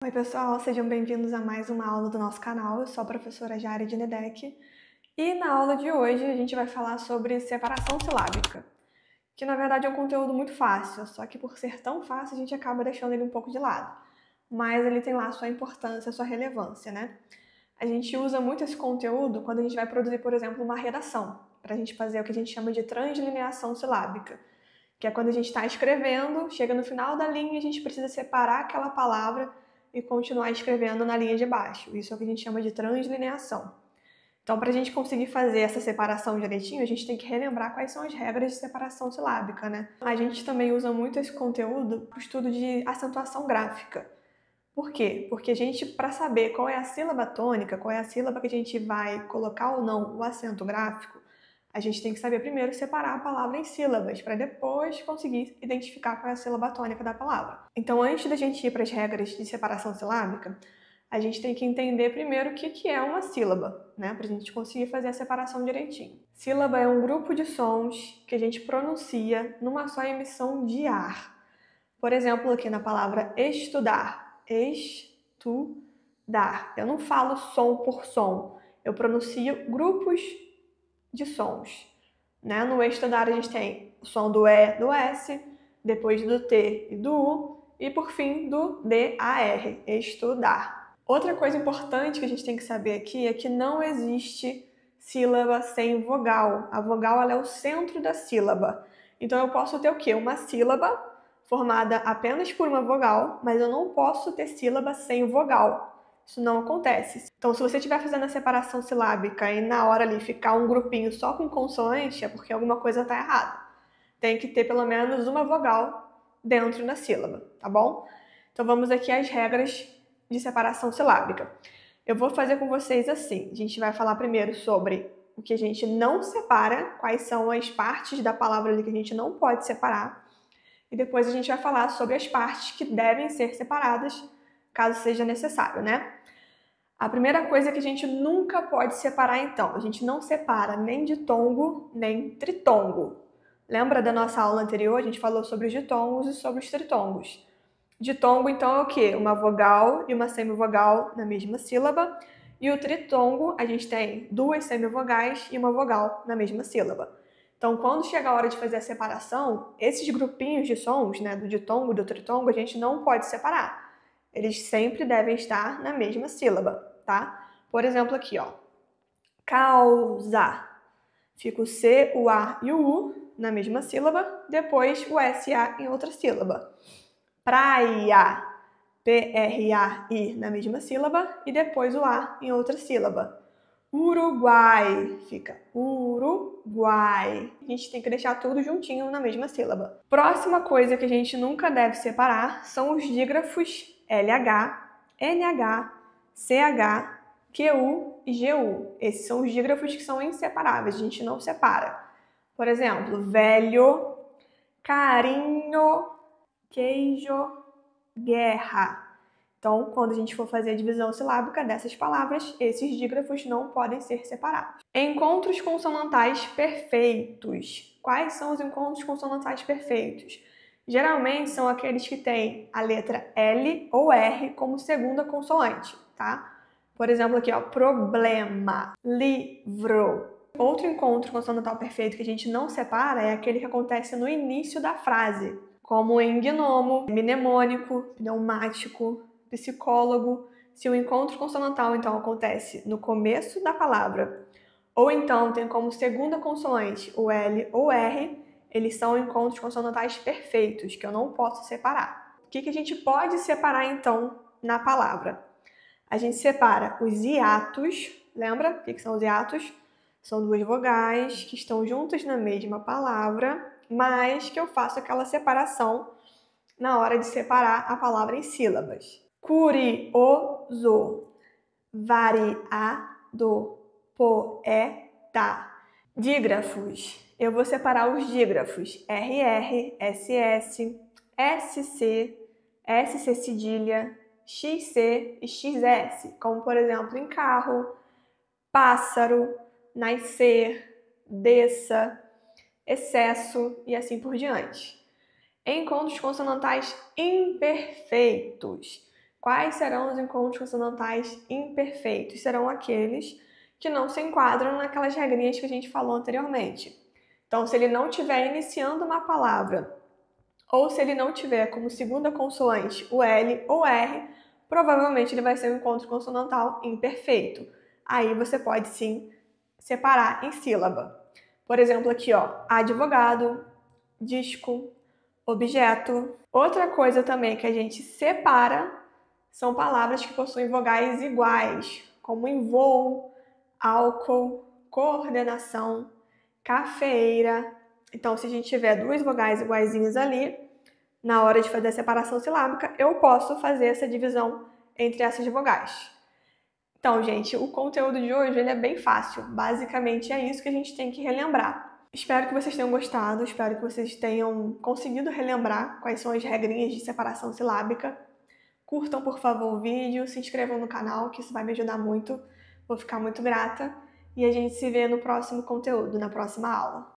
Oi pessoal, sejam bem-vindos a mais uma aula do nosso canal. Eu sou a professora Jari Dinedek e na aula de hoje a gente vai falar sobre separação silábica, que na verdade é um conteúdo muito fácil, só que por ser tão fácil a gente acaba deixando ele um pouco de lado. Mas ele tem lá a sua importância, a sua relevância, né? A gente usa muito esse conteúdo quando a gente vai produzir, por exemplo, uma redação, para a gente fazer o que a gente chama de translineação silábica, que é quando a gente está escrevendo, chega no final da linha e a gente precisa separar aquela palavra e continuar escrevendo na linha de baixo. Isso é o que a gente chama de translineação. Então, para a gente conseguir fazer essa separação direitinho, a gente tem que relembrar quais são as regras de separação silábica, né? A gente também usa muito esse conteúdo para o estudo de acentuação gráfica. Por quê? Porque a gente, para saber qual é a sílaba tônica, qual é a sílaba que a gente vai colocar ou não o acento gráfico, a gente tem que saber primeiro separar a palavra em sílabas, para depois conseguir identificar qual é a sílaba tônica da palavra. Então, antes da gente ir para as regras de separação silábica, a gente tem que entender primeiro o que é uma sílaba, né? Para a gente conseguir fazer a separação direitinho. Sílaba é um grupo de sons que a gente pronuncia numa só emissão de ar. Por exemplo, aqui na palavra estudar, estudar. Eu não falo som por som, eu pronuncio grupos de sons, né? No estudar a gente tem o som do E, do S, depois do T e do U e por fim do D-A-R, estudar. Outra coisa importante que a gente tem que saber aqui é que não existe sílaba sem vogal. A vogal ela é o centro da sílaba. Então eu posso ter o quê? Uma sílaba formada apenas por uma vogal, mas eu não posso ter sílaba sem vogal. Isso não acontece. Então, se você estiver fazendo a separação silábica e na hora ali ficar um grupinho só com consoante, é porque alguma coisa está errada. Tem que ter pelo menos uma vogal dentro da sílaba, tá bom? Então, vamos aqui às regras de separação silábica. Eu vou fazer com vocês assim. A gente vai falar primeiro sobre o que a gente não separa, quais são as partes da palavra ali que a gente não pode separar. E depois a gente vai falar sobre as partes que devem ser separadas, caso seja necessário, né? A primeira coisa é que a gente nunca pode separar, então. A gente não separa nem ditongo, nem tritongo. Lembra da nossa aula anterior? A gente falou sobre os ditongos e sobre os tritongos. Ditongo, então, é o quê? Uma vogal e uma semivogal na mesma sílaba. E o tritongo, a gente tem duas semivogais e uma vogal na mesma sílaba. Então, quando chega a hora de fazer a separação, esses grupinhos de sons, né, do ditongo e do tritongo, a gente não pode separar. Eles sempre devem estar na mesma sílaba, tá? Por exemplo, aqui, ó. Causa. Fica o C, o A e o U na mesma sílaba, depois o SA em outra sílaba. Praia. P-R-A-I na mesma sílaba e depois o A em outra sílaba. Uruguai, fica Uruguai. A gente tem que deixar tudo juntinho na mesma sílaba. Próxima coisa que a gente nunca deve separar são os dígrafos LH, NH, CH, QU e GU. Esses são os dígrafos que são inseparáveis, a gente não separa. Por exemplo, velho, carinho, queijo, guerra. Então, quando a gente for fazer a divisão silábica dessas palavras, esses dígrafos não podem ser separados. Encontros consonantais perfeitos. Quais são os encontros consonantais perfeitos? Geralmente são aqueles que têm a letra L ou R como segunda consoante, tá? Por exemplo, aqui, ó, problema, livro. Outro encontro consonantal perfeito que a gente não separa é aquele que acontece no início da frase, como em gnomo, mnemônico, pneumático, psicólogo. Se o encontro consonantal, então, acontece no começo da palavra, ou então tem como segunda consoante o L ou R, eles são encontros consonantais perfeitos, que eu não posso separar. O que a gente pode separar, então, na palavra? A gente separa os hiatos, lembra o que são os hiatos? São duas vogais que estão juntas na mesma palavra, mas que eu faço aquela separação na hora de separar a palavra em sílabas. Curioso, variado, poeta. Dígrafos. Eu vou separar os dígrafos RR, SS, SC, SC cedilha, XC e XS, como por exemplo em carro, pássaro, nascer, desça, excesso e assim por diante. Encontros consonantais imperfeitos. Quais serão os encontros consonantais imperfeitos? Serão aqueles que não se enquadram naquelas regrinhas que a gente falou anteriormente. Então, se ele não estiver iniciando uma palavra, ou se ele não tiver como segunda consoante o L ou R, provavelmente ele vai ser um encontro consonantal imperfeito. Aí você pode sim separar em sílaba. Por exemplo, aqui, ó, advogado, disco, objeto. Outra coisa também que a gente separa são palavras que possuem vogais iguais, como em voo, álcool, coordenação, cafeira. Então, se a gente tiver duas vogais iguaizinhas ali, na hora de fazer a separação silábica, eu posso fazer essa divisão entre essas vogais. Então, gente, o conteúdo de hoje ele é bem fácil. Basicamente é isso que a gente tem que relembrar. Espero que vocês tenham gostado, espero que vocês tenham conseguido relembrar quais são as regrinhas de separação silábica. Curtam, por favor, o vídeo, se inscrevam no canal, que isso vai me ajudar muito. Vou ficar muito grata. E a gente se vê no próximo conteúdo, na próxima aula.